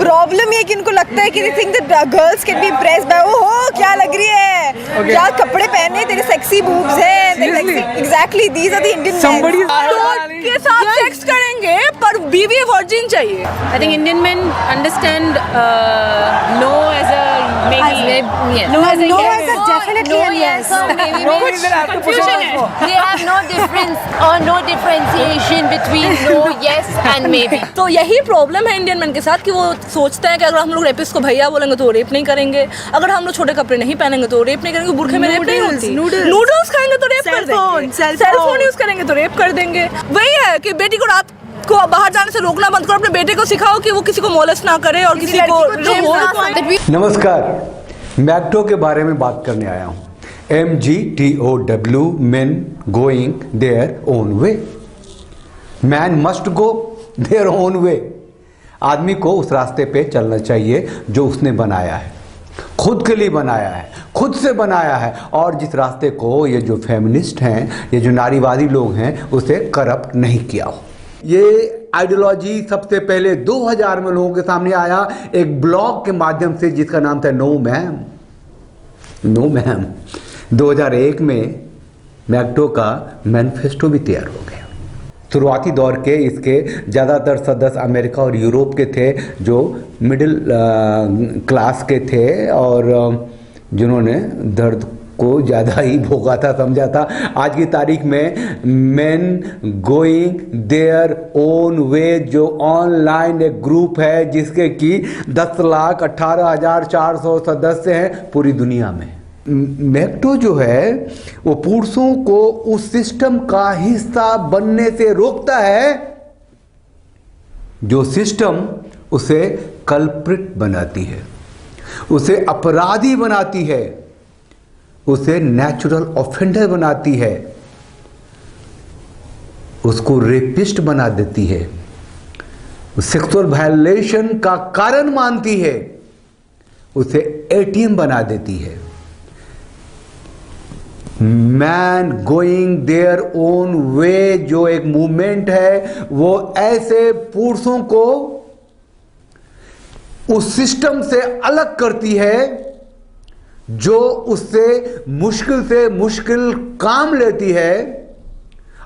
Problem ये कि इनको लगता है कि they think that girls can be impressed by ओहो क्या लग रही है, क्या कपड़े पहने, तेरे सेक्सी बूब्स हैं, exactly these are the Indian Somebody के साथ सेक्स करेंगे पर बीवी वर्जिन चाहिए. I think Indian men understand no as a maybe. No as a definitely a yes. Confusion है. They have no difference or no differentiation between no, yes and maybe. तो यही problem है Indian man के साथ कि वो सोचते हैं कि अगर हम लोग रेपिस्ट को भैया बोलेंगे तो रेप नहीं करेंगे, अगर हम लोग छोटे कपड़े नहीं पहनेंगे तो रेप नहीं करेंगे, बुरखे में रेप नहीं होती, नूडल्स खाएंगे तो रेप कर देंगे, सेलफोन यूज करेंगे तो रेप कर देंगे. वही है कि बेटी को रात को बाहर जाने से रोकना बंद करो, अपने बेटे को सिखाओ कि वो किसी को मोलेस्ट ना करे और किसी को. नमस्कार, मैक्टो के बारे में बात करने आया हूँ. MGTOW, men going their own way. Man must go their own way. आदमी को उस रास्ते पे चलना चाहिए जो उसने बनाया है, खुद के लिए बनाया है, खुद से बनाया है. और जिस रास्ते को ये जो फेमिनिस्ट हैं, ये जो नारीवादी लोग हैं, उसे करप्ट नहीं किया हो. ये आइडियोलॉजी सबसे पहले 2000 में लोगों के सामने आया एक ब्लॉग के माध्यम से जिसका नाम था नो मैम. नो मैम 2001 में मैक्टो का मैनिफेस्टो भी तैयार हो गया. शुरुआती दौर के इसके ज़्यादातर सदस्य अमेरिका और यूरोप के थे, जो मिडिल क्लास के थे और जिन्होंने दर्द को ज़्यादा ही भोगा था, समझा था. आज की तारीख में मेन गोइंग देयर ओन वे जो ऑनलाइन एक ग्रुप है जिसके कि 10,18,400 सदस्य हैं पूरी दुनिया में. मैक्टो जो है वो पुरुषों को उस सिस्टम का हिस्सा बनने से रोकता है जो सिस्टम उसे कल्प्रिट बनाती है, उसे अपराधी बनाती है, उसे नेचुरल ऑफेंडर बनाती है, उसको रेपिस्ट बना देती है, सेक्सुअल वायलेशन का कारण मानती है, उसे ATM बना देती है. मैन गोइंग देयर ओन वे जो एक मूवमेंट है वो ऐसे पुरुषों को उस सिस्टम से अलग करती है जो उससे मुश्किल काम लेती है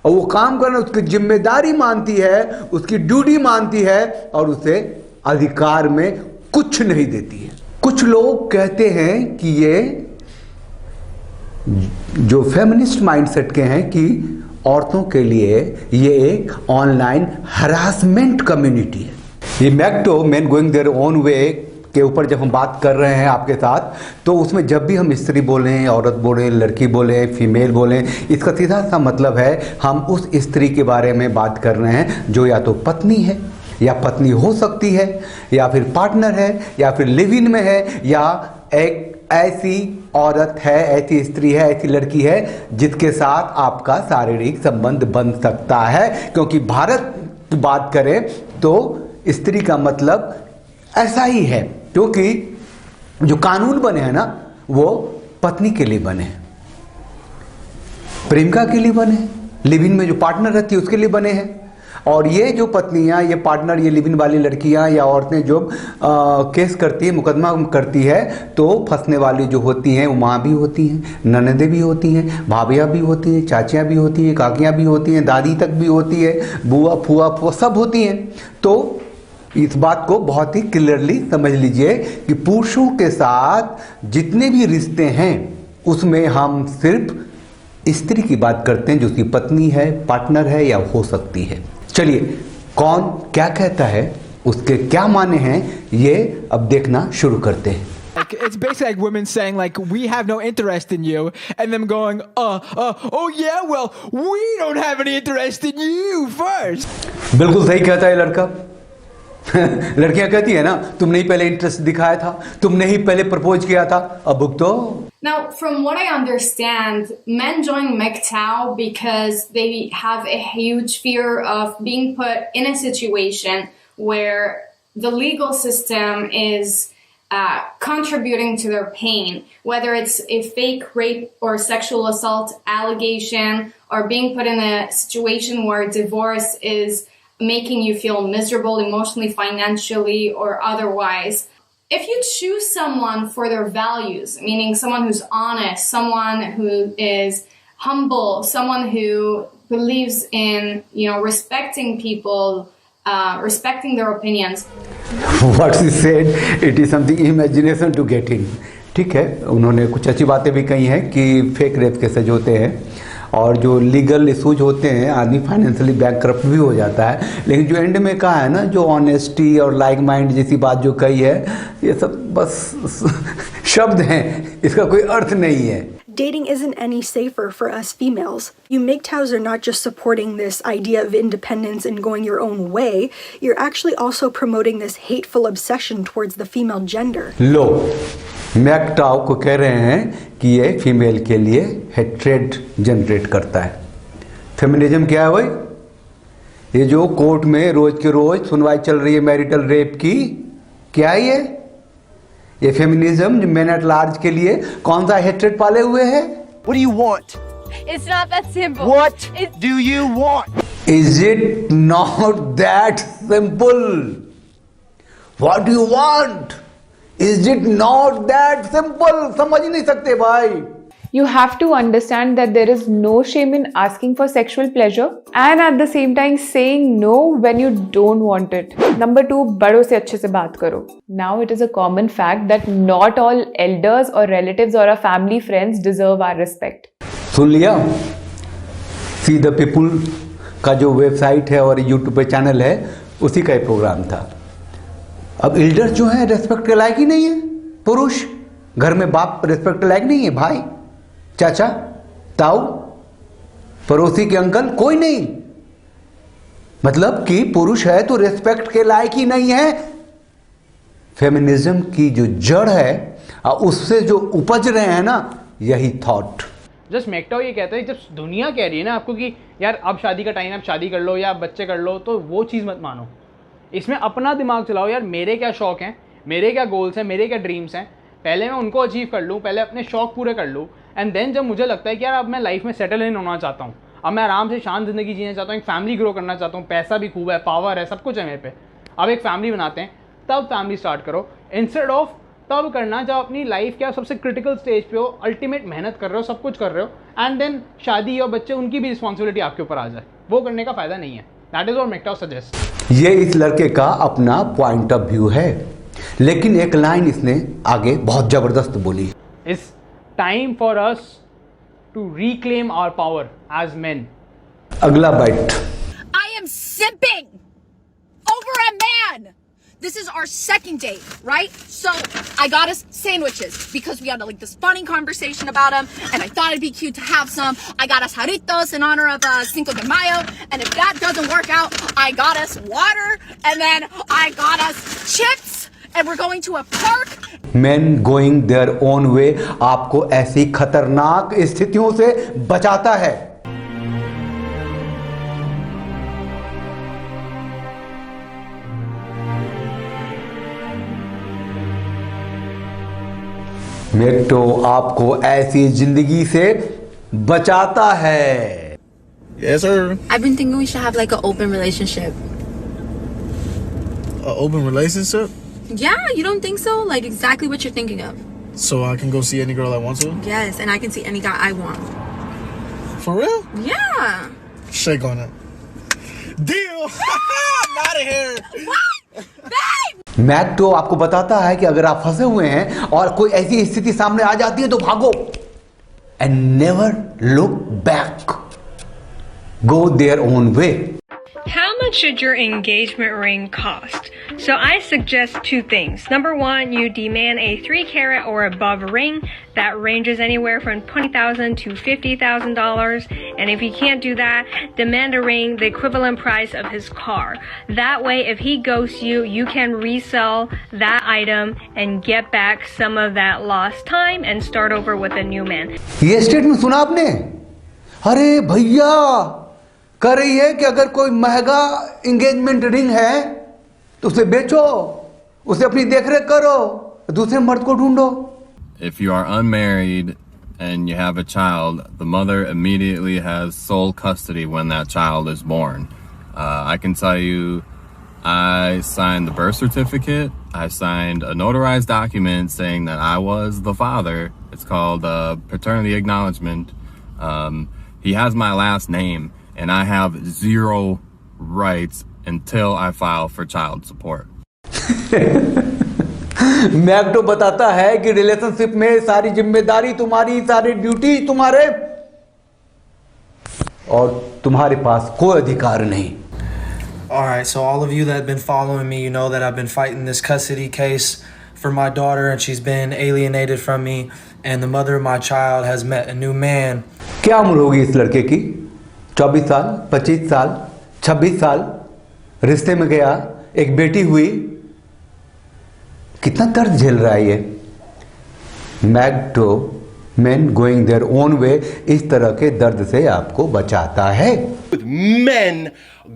और वो काम करना उसकी जिम्मेदारी मानती है, उसकी ड्यूटी मानती है और उसे अधिकार में कुछ नहीं देती है. कुछ लोग कहते हैं कि ये जो फेमिनिस्ट माइंडसेट के हैं कि औरतों के लिए ये एक ऑनलाइन हरासमेंट कम्युनिटी है. ये मैक्टो men going their own way के ऊपर जब हम बात कर रहे हैं आपके साथ, तो उसमें जब भी हम स्त्री बोलें, औरत बोलें, लड़की बोलें, फीमेल बोलें, इसका सीधा सा मतलब है हम उस स्त्री के बारे में बात कर रहे हैं जो या तो पत्नी है या पत्नी हो सकती है या फिर पार्टनर है या फिर लिव इन में है या एक ऐसी औरत है, ऐसी स्त्री है, ऐसी लड़की है जिसके साथ आपका शारीरिक संबंध बन सकता है. क्योंकि भारत की बात करें तो स्त्री का मतलब ऐसा ही है, क्योंकि जो कानून बने हैं ना वो पत्नी के लिए बने हैं, प्रेमिका के लिए बने हैं, लिव इन में जो पार्टनर रहती है उसके लिए बने हैं. और ये जो पत्नियां, ये पार्टनर, ये लिव इन वाली लड़कियां या औरतें जो केस करती है, मुकदमा करती है, तो फंसने वाली जो होती हैं वो माँ भी होती हैं, ननदें भी होती हैं, भाभियाँ भी होती हैं, चाचियाँ भी होती हैं, काकियाँ भी होती हैं, दादी तक भी होती है, बुआ फुआ सब होती हैं. तो इस बात को बहुत ही क्लियरली समझ लीजिए कि पुरुषों के साथ जितने भी रिश्ते हैं उसमें हम सिर्फ स्त्री की बात करते हैं जो उसकी पत्नी है, पार्टनर है या हो सकती है. चलिए कौन क्या कहता है, उसके क्या माने हैं, ये अब देखना शुरू करते हैं. It's basically like women saying like we have no interest in you and them going oh yeah well we don't have any interest in you first. बिल्कुल सही कहता है लड़का. लड़कियां कहती है ना तुमने ही पहले इंटरेस्ट दिखाया था, तुमने ही पहले प्रपोज किया था, अब भुगतो. Now, from what I understand, men join MGTOW because they have a huge fear of being put in a situation where the legal system is contributing to their pain, whether it's a fake rape or sexual assault allegation or being put in a situation where divorce is making you feel miserable emotionally, financially, or otherwise. If you choose someone for their values, meaning someone who's honest, someone who is humble, someone who believes in, respecting people, respecting their opinions. What she said, it is something imagination to get in. ठीक है, उन्होंने कुछ अच्छी बातें भी कही हैं कि फेक रेप केसेज होते हैं और जो लीगल इशूज होते हैं, आदमी फाइनेंशियली बैंकक्रप्ट भी हो जाता है, लेकिन जो एंड में कहा है ना, जो ऑनेस्टी और लाइक माइंड जैसी बात जो कही है, ये सब बस शब्द हैं, इसका कोई अर्थ नहीं है. Dating isn't any safer for us females. You MGTOWs are not just supporting this idea of independence and going your own way, you're actually also promoting this hateful obsession towards the female gender. Low, MGTOW को कह रहे हैं कि ये female के लिए hatred generate करता है. फेमिनिज्म क्या है भाई? ये जो कोर्ट में रोज के रोज सुनवाई चल रही है मैरिटल रेप की, क्या है ये फेमिनिज्म मेन एट लार्ज के लिए कौन सा हेट्रेड पाले हुए है? What do you want? It's not that simple. What do you want? Is it not that simple? What do you want? Is it not that simple? समझ ही नहीं सकते भाई. You have to understand that there is no shame in asking for sexual pleasure and at the same time saying no when you don't want it. Number 2, बड़ों से अच्छे से बात करो. Now it is a common fact that not all elders or relatives or our family friends deserve our respect. सुन लिया? See the People का जो website है और यूट्यूब पे चैनल है, उसी का एक प्रोग्राम था. अब एल्डर्स जो है रेस्पेक्ट के लायक ही नहीं है. पुरुष घर में बाप रेस्पेक्ट के लायक नहीं है. भाई, चाचा, ताऊ, पड़ोसी के अंकल, कोई नहीं. मतलब कि पुरुष है तो रेस्पेक्ट के लायक ही नहीं है. फेमिनिज्म की जो जड़ है उससे जो उपज रहे हैं ना, यही थॉट. जस्ट MGTOW ये कहता है, जब दुनिया कह रही है ना आपको कि यार अब शादी का टाइम है, अब शादी कर लो या बच्चे कर लो, तो वो चीज़ मत मानो. इसमें अपना दिमाग चलाओ. यार मेरे क्या शौक हैं, मेरे क्या गोल्स हैं, मेरे क्या ड्रीम्स हैं, पहले मैं उनको अचीव कर लूँ, पहले अपने शौक पूरे कर लूँ. एंड देन जब मुझे लगता है कि यार अब मैं लाइफ में सेटल इन होना चाहता हूँ, अब मैं आराम से शांत ज़िंदगी जीना चाहता हूँ, एक फैमिली ग्रो करना चाहता हूँ, पैसा भी खूब है, पावर है, सब कुछ है मेरे पे, अब एक फैमिली बनाते हैं, तब फैमिली स्टार्ट करो. इंस्टेड ऑफ तब करना जब अपनी लाइफ के सबसे क्रिटिकल स्टेज पे हो, अल्टीमेट मेहनत कर रहे हो, सब कुछ कर रहे हो, एंड देन शादी और बच्चे, उनकी भी रिस्पॉन्सिबिलिटी आपके ऊपर आ जाए. वो करने का फ़ायदा नहीं है. That is what MGTOW suggest. ये इस लड़के का अपना पॉइंट ऑफ व्यू है, लेकिन एक लाइन इसने आगे बहुत जबरदस्त बोली. It's time for us to reclaim our power as men. अगला bite. I am simping over a man. This is our second date, right? So I got us sandwiches because we had like this funny conversation about them, and I thought it'd be cute to have some. I got us jarritos in honor of Cinco de Mayo, and if that doesn't work out, I got us water, and then I got us chips, and we're going to a park. Men going their own way आपको ऐसी खतरनाक स्थितियों से बचाता है. MGTOW आपको ऐसी जिंदगी से बचाता है. Yes, sir. I've been thinking we should have like an open relationship. An open relationship? Yeah, you don't think so? Like exactly what you're thinking of. So I can go see any girl I want to? Yes, and I can see any guy I want. For real? Yeah. Shake on it. Deal! I'm out of here! What? Babe! MGTOW आपको बताता है कि अगर आप फंसे हुए हैं और कोई ऐसी स्थिति सामने आ जाती है तो भागो. And never look back. Go their own way. How much should your engagement ring cost? So I suggest two things. Number one, you demand a 3-carat or above ring that ranges anywhere from $20,000 to $50,000. And if you can't do that, demand a ring the equivalent price of his car. That way, if he ghosts you, you can resell that item and get back some of that lost time and start over with a new man. ये statement सुना आपने? अरे भैया, कर रही है कि अगर कोई महंगा एंगेजमेंट रिंग है तो उसे बेचो, उसे अपनी देखरेख करो, दूसरे मर्द को ढूंढो. If you are unmarried and you have a child, the mother immediately has sole custody when that child is born. I can tell you, I signed the birth certificate. I signed a notarized document saying that I was the father. It's called paternity acknowledgement. He has my last name, and I have zero rights until I file for child support. मैक्डो बताता है कि relationship में सारी जिम्मेदारी तुम्हारी, सारी duty तुम्हारे, और तुम्हारे पास कोई अधिकार नहीं. Alright, so all of you that have been following me, you know that I've been fighting this custody case for my daughter, and she's been alienated from me, and the mother of my child has met a new man. क्या उम्र होगी इस लड़के की? 24 साल, 25 साल, 26 साल, रिश्ते में गया, एक बेटी हुई. कितना दर्द झेल रहा है ये. मैक्डो men going their own way इस तरह के दर्द से आपको बचाता है. With men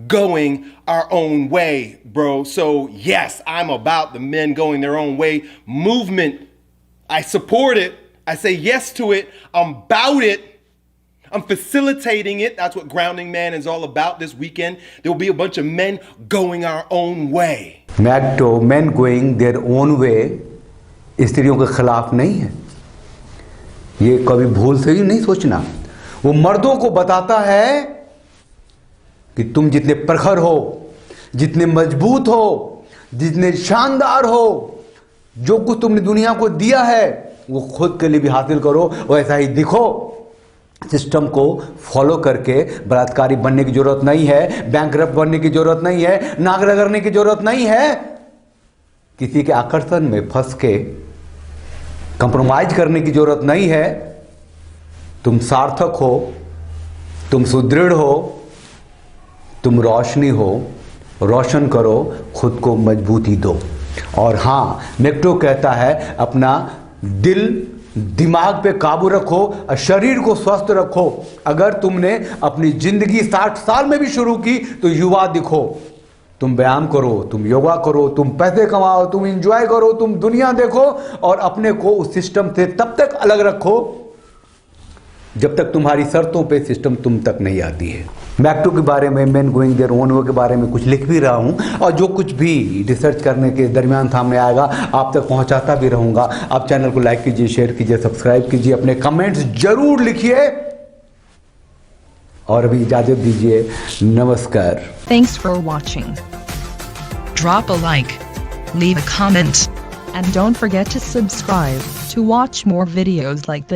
going our own way, bro. So yes, I'm about the men going their own way movement. I support it. I say yes to it. I'm about it. I'm facilitating it. That's what Grounding Man is all about this weekend. There will be a bunch of men going our own way. मैक्डो men going their own way स्त्रियों के खिलाफ नहीं है. ये कभी भूल से ही नहीं सोचना. वो मर्दों को बताता है कि तुम जितने प्रखर हो, जितने मजबूत हो, जितने शानदार हो, जो कुछ तुमने दुनिया को दिया है वो खुद के लिए भी हासिल करो और ऐसा ही दिखो. सिस्टम को फॉलो करके बलात्कारी बनने की जरूरत नहीं है, बैंकरप्ट बनने की जरूरत नहीं है, नागरिक करने की जरूरत नहीं है. किसी के आकर्षण में फंस के कंप्रोमाइज करने की जरूरत नहीं है. तुम सार्थक हो, तुम सुदृढ़ हो, तुम रोशनी हो. रोशन करो, खुद को मजबूती दो. और हाँ, मैक्डो कहता है अपना दिल दिमाग पे काबू रखो और शरीर को स्वस्थ रखो. अगर तुमने अपनी जिंदगी 60 साल में भी शुरू की तो युवा दिखो. तुम व्यायाम करो, तुम योगा करो, तुम पैसे कमाओ, तुम एंजॉय करो, तुम दुनिया देखो और अपने को उस सिस्टम से तब तक अलग रखो जब तक तुम्हारी शर्तों पे सिस्टम तुम तक नहीं आती है. मैक्डो के बारे में, main going their own way के बारे में कुछ लिख भी रहा हूं और जो कुछ भी रिसर्च करने के दरमियान सामने आएगा आप तक पहुंचाता भी रहूंगा. आप चैनल को लाइक कीजिए, शेयर कीजिए, सब्सक्राइब कीजिए, अपने कमेंट्स जरूर लिखिए और अभी इजाजत दीजिए. नमस्कार. Thanks for watching. Drop a like, leave a comment, and don't forget to subscribe to watch more videos like this.